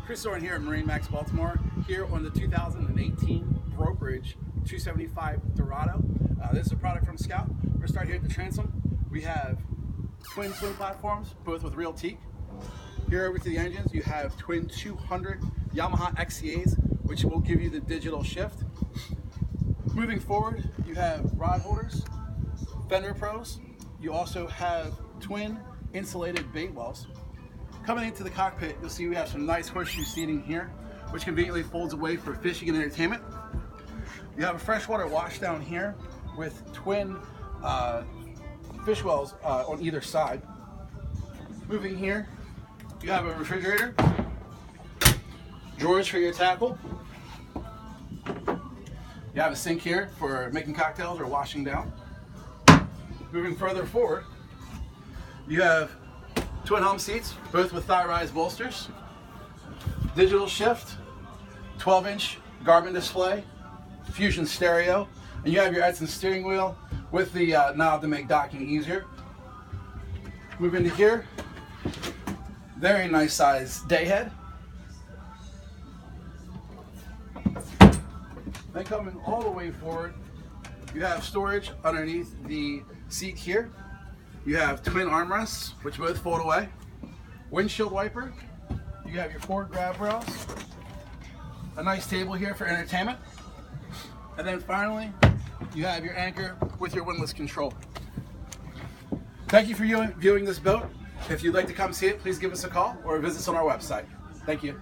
Chris Oren here at MarineMax Baltimore, here on the 2018 brokerage 275 Dorado. This is a product from Scout. We're going to start here at the transom. We have twin swim platforms, both with real teak. Here over to the engines, you have twin 200 Yamaha XCAs, which will give you the digital shift. Moving forward, you have rod holders, fender pros. You also have twin insulated bait wells. Coming into the cockpit, you'll see we have some nice horseshoe seating here, which conveniently folds away for fishing and entertainment. You have a freshwater wash down here with twin fish wells on either side. Moving here, you have a refrigerator, drawers for your tackle. You have a sink here for making cocktails or washing down. Moving further forward, you have twin hum seats, both with thigh-rise bolsters, digital shift, 12-inch Garmin display, Fusion stereo, and you have your Edson steering wheel with the knob to make docking easier. Move into here, very nice size day head. Then coming all the way forward, you have storage underneath the seat here. You have twin armrests, which both fold away. Windshield wiper. You have your 4 grab rails. A nice table here for entertainment. And then finally, you have your anchor with your windlass control. Thank you for viewing this boat. If you'd like to come see it, please give us a call or visit us on our website. Thank you.